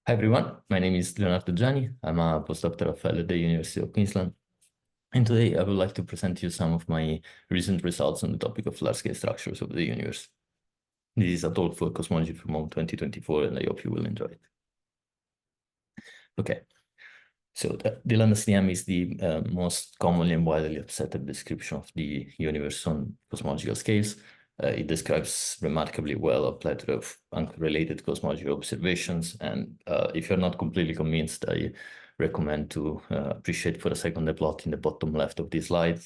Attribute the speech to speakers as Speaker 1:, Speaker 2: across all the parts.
Speaker 1: Hi everyone, my name is Leonardo Giani. I'm a postdoctoral fellow at the University of Queensland. And today I would like to present you some of my recent results on the topic of large-scale structures of the universe. This is a talk for Cosmology from 2024, and I hope you will enjoy it. Okay, so the Lambda CDM is the most commonly and widely accepted description of the universe on cosmological scales. It describes remarkably well a plethora of unrelated cosmological observations. And if you're not completely convinced, I recommend to appreciate for a second the plot in the bottom left of this slide.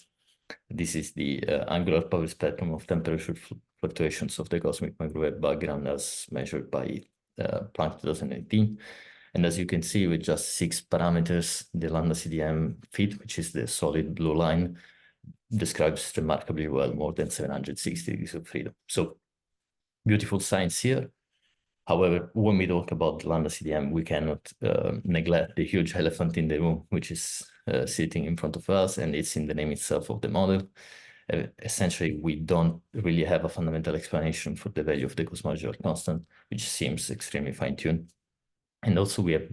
Speaker 1: This is the angular power spectrum of temperature fluctuations of the cosmic microwave background as measured by Planck 2018. And as you can see, with just 6 parameters, the Lambda CDM fit, which is the solid blue line, describes remarkably well more than 760 degrees of freedom. So beautiful science here. However, when we talk about the Lambda CDM, we cannot neglect the huge elephant in the room, which is sitting in front of us, and it's in the name itself of the model. Essentially, we don't really have a fundamental explanation for the value of the cosmological constant, which seems extremely fine-tuned. And also, we have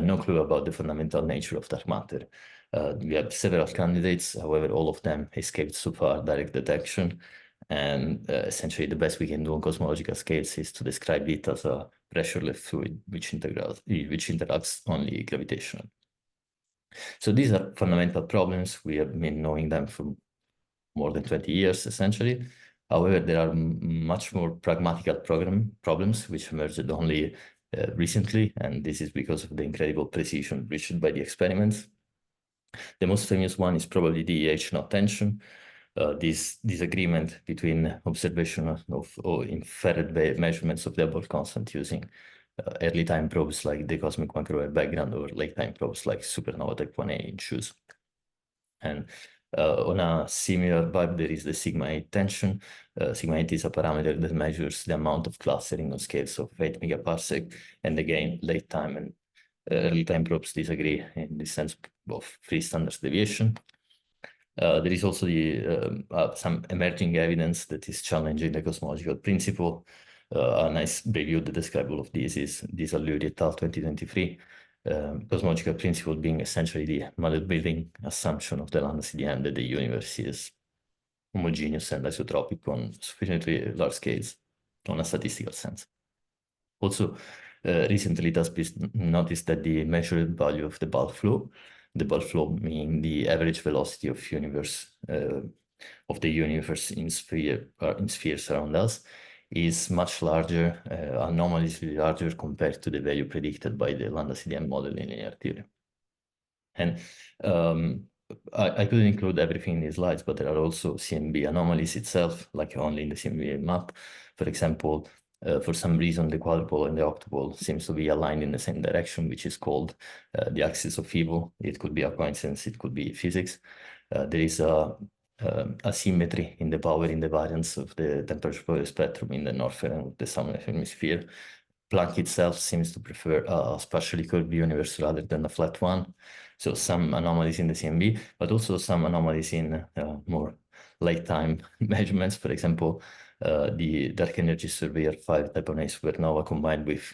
Speaker 1: no clue about the fundamental nature of dark matter. We have several candidates, however, all of them escaped so far direct detection. And essentially, the best we can do on cosmological scales is to describe it as a pressureless fluid which interacts only gravitational. So these are fundamental problems. We have been knowing them for more than 20 years, essentially. However, there are much more pragmatical problems which emerged only recently, and this is because of the incredible precision reached by the experiments. The most famous one is probably the H-naught tension. This disagreement between observation of inferred measurements of the Hubble constant using early time probes like the cosmic microwave background or late time probes like supernova type 1a in shoes. And on a similar vibe, there is the sigma 8 tension. Sigma 8 is a parameter that measures the amount of clustering on scales of 8 megaparsec. And again, late time and early time probes disagree in the sense of free standard deviation. There is also some emerging evidence that is challenging the cosmological principle. A nice review that describes all of this is Disalluri et al. 2023. Cosmological principle being essentially the model building assumption of the Lambda CDM that the universe is homogeneous and isotropic on sufficiently large scales on a statistical sense. Also, recently it has been noticed that the measured value of the bulk flow, meaning the average velocity of the universe in spheres around us, is much larger, anomalously larger compared to the value predicted by the Lambda CDM model in linear theory. And I couldn't include everything in these slides, but there are also CMB anomalies itself, like only in the CMB map. For example, for some reason, the quadrupole and the octupole seems to be aligned in the same direction, which is called the axis of evil. It could be a coincidence, it could be physics. There is a asymmetry in the power invariance of the temperature power spectrum in the northern and the southern hemisphere. Planck itself seems to prefer a spatially curved universe rather than a flat one. So some anomalies in the CMB, but also some anomalies in more late time measurements. For example, the dark energy surveyor 5 type 1a supernova combined with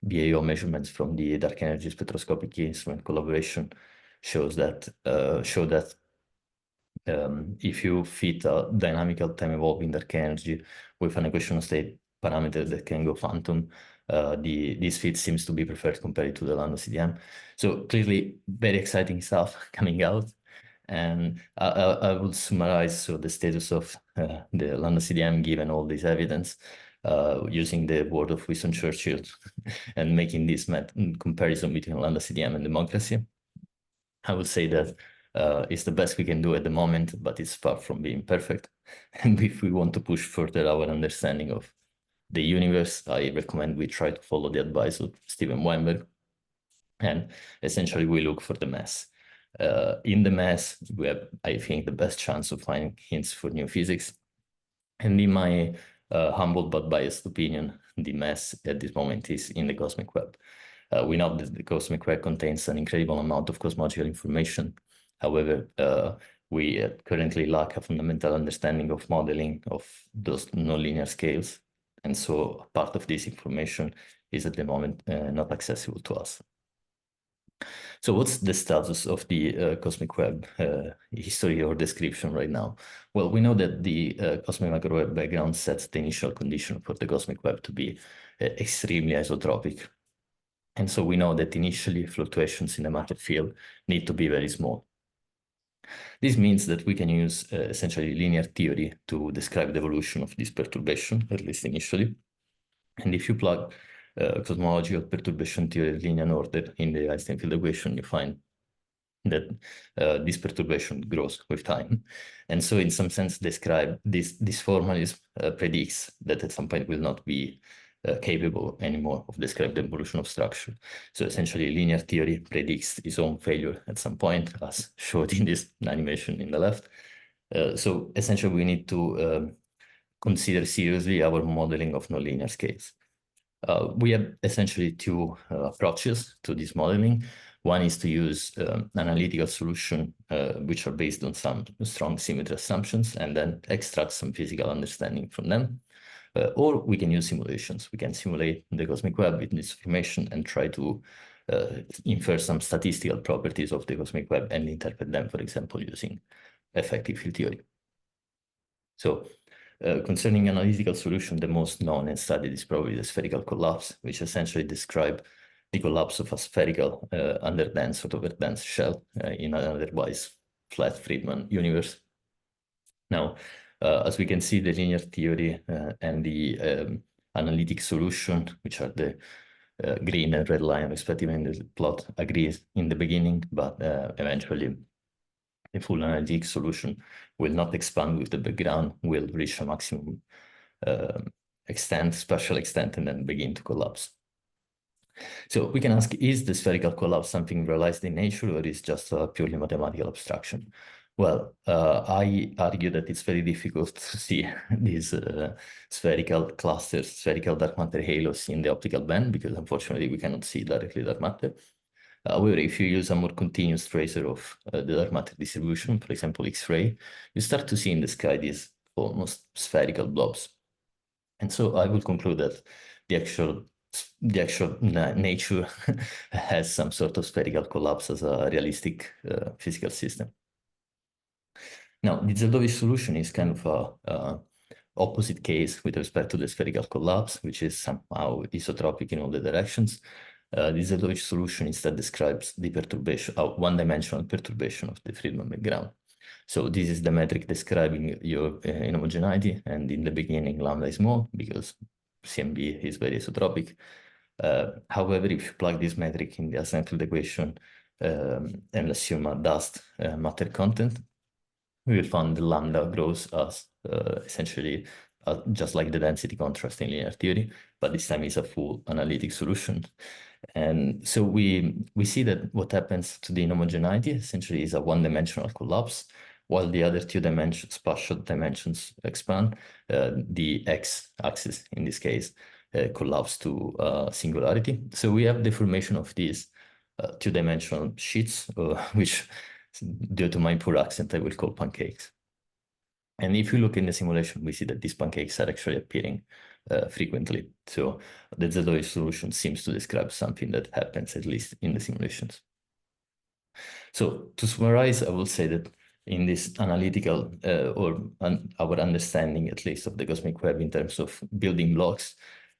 Speaker 1: BAO measurements from the dark energy spectroscopic instrument collaboration show that if you fit a dynamical time evolving dark energy with an equation of state parameter that can go phantom, this fit seems to be preferred compared to the Lambda CDM. So clearly very exciting stuff coming out. And I will summarize the status of the Lambda CDM given all this evidence using the word of Winston Churchill and making this comparison between Lambda CDM and democracy. I would say that it's the best we can do at the moment, but it's far from being perfect. And if we want to push further our understanding of the universe, I recommend we try to follow the advice of Steven Weinberg. And essentially, we look for the mass. In the mass, we have, I think, the best chance of finding hints for new physics. And in my humble but biased opinion, the mass at this moment is in the cosmic web. We know that the cosmic web contains an incredible amount of cosmological information. However, we currently lack a fundamental understanding of modeling of those nonlinear scales. And so part of this information is at the moment not accessible to us. So what's the status of the cosmic web history or description right now? Well, we know that the cosmic microwave background sets the initial condition for the cosmic web to be extremely isotropic. And so we know that initially fluctuations in the matter field need to be very small. This means that we can use essentially linear theory to describe the evolution of this perturbation, at least initially. And if you plug cosmology or perturbation theory linear order in the Einstein field equation, you find that this perturbation grows with time. And so in some sense, describe this formalism predicts that at some point will not be capable anymore of describing the evolution of structure. So essentially linear theory predicts its own failure at some point, as showed in this animation in the left. So essentially we need to consider seriously our modeling of nonlinear scales. We have essentially two approaches to this modeling. One is to use analytical solution, which are based on some strong symmetry assumptions, and then extract some physical understanding from them. Or we can use simulations. We can simulate the cosmic web with this information and try to infer some statistical properties of the cosmic web and interpret them, for example, using effective field theory. So concerning analytical solution, the most known and studied is probably the spherical collapse, which essentially describes the collapse of a spherical underdense or overdense shell in an otherwise flat Friedman universe. Now, as we can see, the linear theory and the analytic solution, which are the green and red line respectively in the plot, agrees in the beginning, but eventually the full analytic solution will not expand with the background, will reach a maximum extent, spatial extent, and then begin to collapse. So we can ask, is the spherical collapse something realized in nature, or is just a purely mathematical abstraction? Well, I argue that it's very difficult to see these spherical clusters, spherical dark matter halos in the optical band, because unfortunately we cannot see directly dark matter. However, if you use a more continuous tracer of the dark matter distribution, for example, X-ray, you start to see in the sky these almost spherical blobs. And so I will conclude that the actual nature has some sort of spherical collapse as a realistic physical system. Now, the Zeldovich solution is kind of a opposite case with respect to the spherical collapse, which is somehow isotropic in all the directions. The Zeldovich solution instead describes the perturbation, one-dimensional perturbation of the Friedman background. So this is the metric describing your inhomogeneity, and in the beginning lambda is small because CMB is very isotropic. However, if you plug this metric in the Einstein field equation and assume a dust matter content, we will find the lambda grows as essentially just like the density contrast in linear theory, but this time is a full analytic solution. And so we see that what happens to the inhomogeneity essentially is a one-dimensional collapse, while the other two dimensions, spatial dimensions expand. The x-axis in this case collapse to singularity. So we have the formation of these two-dimensional sheets, which due to my poor accent, I will call pancakes. And if you look in the simulation, we see that these pancakes are actually appearing frequently. So the Zeldovich solution seems to describe something that happens at least in the simulations. So to summarize, I will say that in this analytical our understanding, at least, of the cosmic web in terms of building blocks,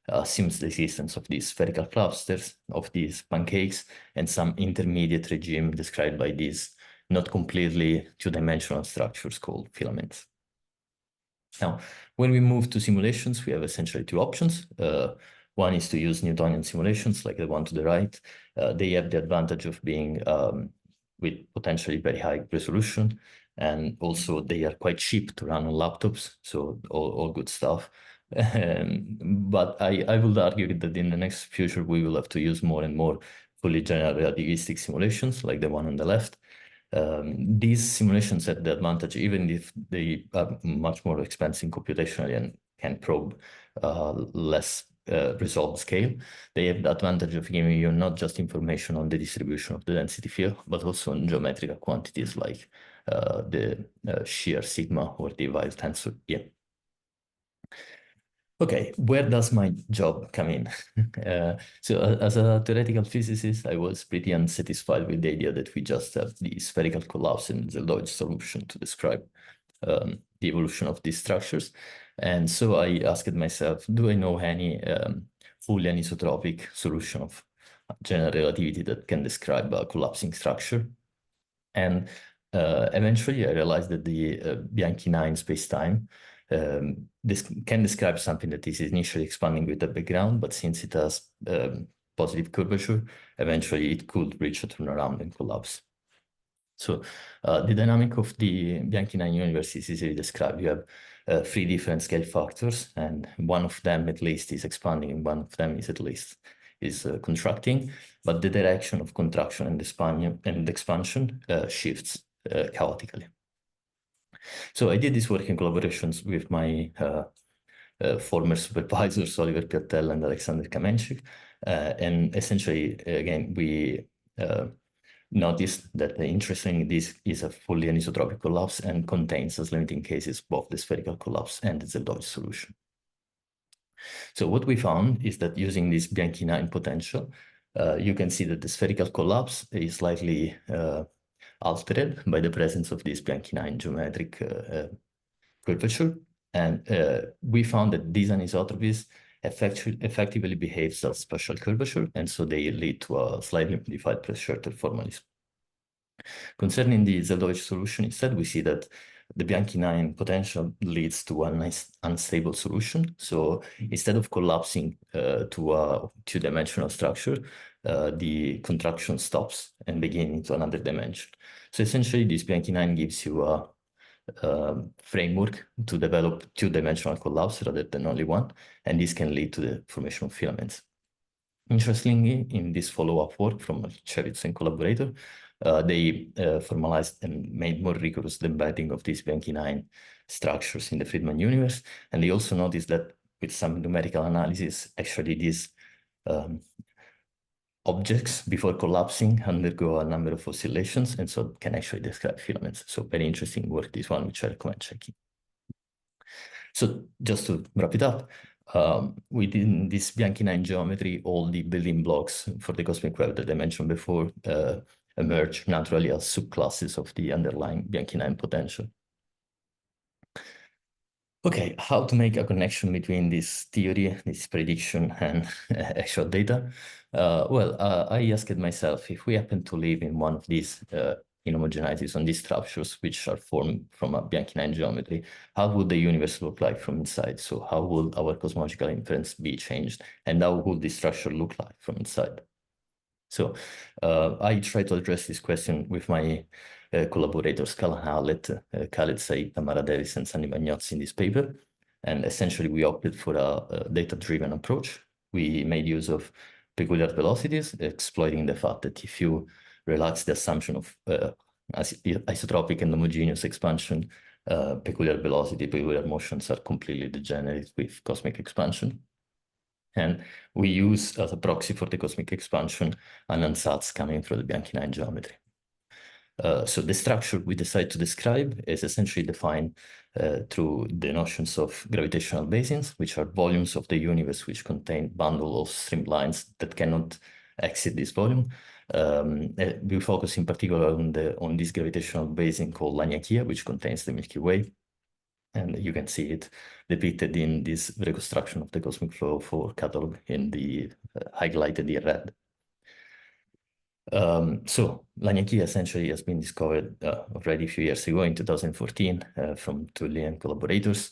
Speaker 1: assumes the existence of these spherical clusters, of these pancakes, and some intermediate regime described by these not completely two-dimensional structures called filaments. Now, when we move to simulations, we have essentially two options. One is to use Newtonian simulations like the one to the right. They have the advantage of being with potentially very high resolution, and also they are quite cheap to run on laptops, so all good stuff. But I would argue that in the next future, we will have to use more and more fully general relativistic simulations like the one on the left. These simulations have the advantage, even if they are much more expensive computationally and can probe less resolved scale, they have the advantage of giving you not just information on the distribution of the density field, but also on geometrical quantities like the shear sigma or the Weyl tensor. Yeah. Okay, where does my job come in? As a theoretical physicist, I was pretty unsatisfied with the idea that we just have the spherical collapse and Zeldovich solution to describe the evolution of these structures. And so I asked myself, do I know any fully anisotropic solution of general relativity that can describe a collapsing structure? And eventually I realized that the Bianchi-9 spacetime this can describe something that is initially expanding with the background, but since it has positive curvature, eventually it could reach a turnaround and collapse. So the dynamic of the Bianchi-9 universe is easily described. You have three different scale factors, and one of them at least is expanding, and one of them is at least contracting, but the direction of contraction and expansion shifts chaotically. So I did this work in collaborations with my former supervisors, Oliver Piattel and Alexander Kamenchik. And essentially, again, we noticed that interestingly, this is a fully anisotropic collapse and contains as limiting cases both the spherical collapse and the Zeldovich solution. So what we found is that using this Bianchi-9 potential, you can see that the spherical collapse is slightly altered by the presence of this Bianchi-9 geometric curvature. And we found that these anisotropies effectively behave as spatial curvature, and so they lead to a slightly modified Schroeter formalism. Concerning the Zeldovich solution, instead, we see that the Bianchi-9 potential leads to a nice unstable solution. So instead of collapsing to a two-dimensional structure, the contraction stops and begins into another dimension. So essentially, this Bianchi-9 gives you a framework to develop two-dimensional collapse rather than only one, and this can lead to the formation of filaments. Interestingly, in this follow-up work from Chevitz and collaborator, they formalized and made more rigorous the embedding of these Bianchi-9 structures in the Friedman universe, and they also noticed that with some numerical analysis, actually these objects before collapsing undergo a number of oscillations, and so can actually describe filaments. So very interesting work, this one, which I recommend checking. So just to wrap it up, within this Bianchi-9 geometry, all the building blocks for the cosmic web that I mentioned before emerge naturally as subclasses of the underlying Bianchi-9 potential. Okay, how to make a connection between this theory, this prediction, and actual data? I asked myself, if we happen to live in one of these inhomogeneities on these structures, which are formed from a Bianchi-9 geometry, how would the universe look like from inside? So how would our cosmological inference be changed? And how would this structure look like from inside? So I try to address this question with my collaborators, Calan Hallett, Khaled Said, Tamara Davis, and Sandy Bagnozzi in this paper. And essentially, we opted for a data-driven approach. We made use of peculiar velocities, exploiting the fact that if you relax the assumption of isotropic and homogeneous expansion, peculiar velocity, peculiar motions are completely degenerate with cosmic expansion. And we use as a proxy for the cosmic expansion an ansatz coming through the Bianchi-9 geometry. So the structure we decide to describe is essentially defined through the notions of gravitational basins, which are volumes of the universe which contain bundle of streamlines that cannot exceed this volume. We focus in particular on this gravitational basin called Laniakea, which contains the Milky Way. And you can see it depicted in this reconstruction of the cosmic flow for catalog in the highlighted in red. So Laniakea essentially has been discovered already a few years ago in 2014 from Tully and collaborators.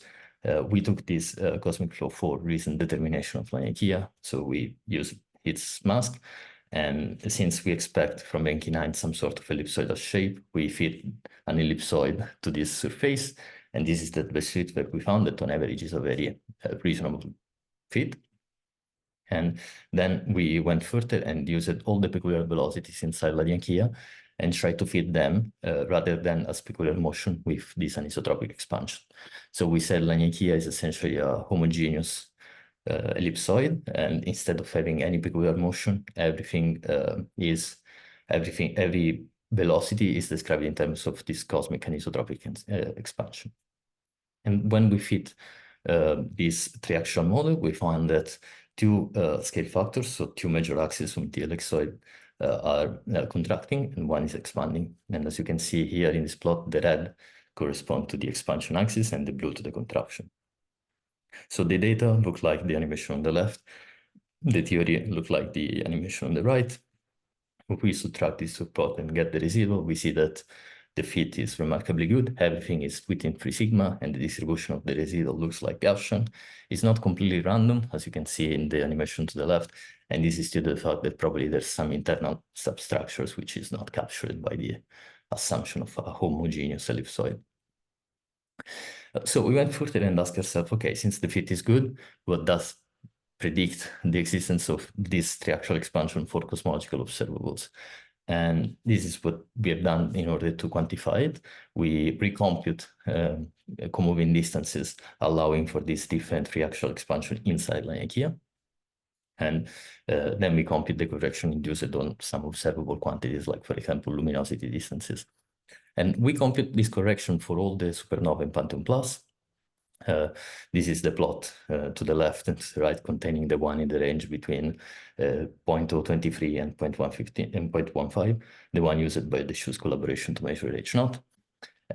Speaker 1: We took this cosmic flow for recent determination of Laniakea. So we use its mask. And since we expect from Bianchi-9 some sort of ellipsoidal shape, we fit an ellipsoid to this surface. And this is the best fit where we found that on average is a very reasonable fit. And then we went further and used all the peculiar velocities inside Laniakea and tried to fit them rather than as peculiar motion with this anisotropic expansion. So we said Laniakea is essentially a homogeneous ellipsoid, and instead of having any peculiar motion, every velocity is described in terms of this cosmic anisotropic expansion. And when we fit this triaxial model, we found that two scale factors, so two major axes of the ellipsoid are contracting and one is expanding. And as you can see here in this plot, the red correspond to the expansion axis and the blue to the contraction. So the data look like the animation on the left, the theory look like the animation on the right. If we subtract this subplot and get the residual, we see that the fit is remarkably good. Everything is within 3 sigma, and the distribution of the residual looks like Gaussian. It's not completely random, as you can see in the animation to the left, and this is due to the fact that probably there's some internal substructures which is not captured by the assumption of a homogeneous ellipsoid. So we went further and asked ourselves, okay, since the fit is good, what does predict the existence of this triaxial expansion for cosmological observables? And this is what we have done in order to quantify it. We recompute comoving distances, allowing for this different triaxial expansion inside Laniakea. And then we compute the correction induced on some observable quantities, like, for example, luminosity distances. And we compute this correction for all the supernovae in Pantheon Plus. This is the plot to the left and to the right, containing the one in the range between 0.023 and 0.115 and 0.15, the one used by the Schultz collaboration to measure H0.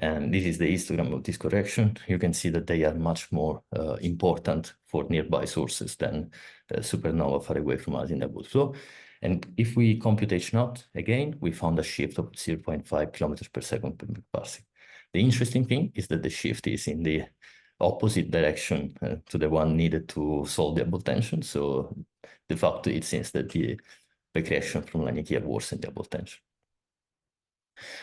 Speaker 1: And this is the histogram of this correction. You can see that they are much more important for nearby sources than supernova far away from us in the Hubble flow. And if we compute H0 again, we found a shift of 0.5 kilometers per second per parsec. The interesting thing is that the shift is in the opposite direction to the one needed to solve the Hubble tension. So de facto, it seems that the recreation from Laniakea worsened the Hubble tension.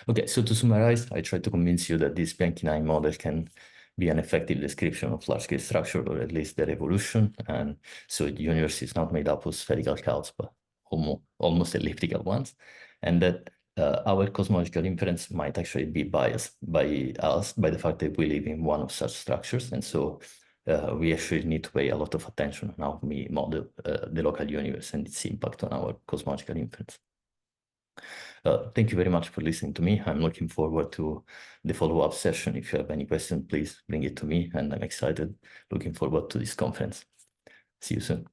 Speaker 1: Okay, so to summarize, I tried to convince you that this Bianchi-9 model can be an effective description of large-scale structure, or at least their evolution. And so the universe is not made up of spherical clouds, but almost elliptical ones. And that our cosmological inference might actually be biased by us, by the fact that we live in one of such structures. And so we actually need to pay a lot of attention on how we model the local universe and its impact on our cosmological inference. Thank you very much for listening to me. I'm looking forward to the follow-up session. If you have any questions, please bring it to me, and I'm excited, looking forward to this conference. See you soon.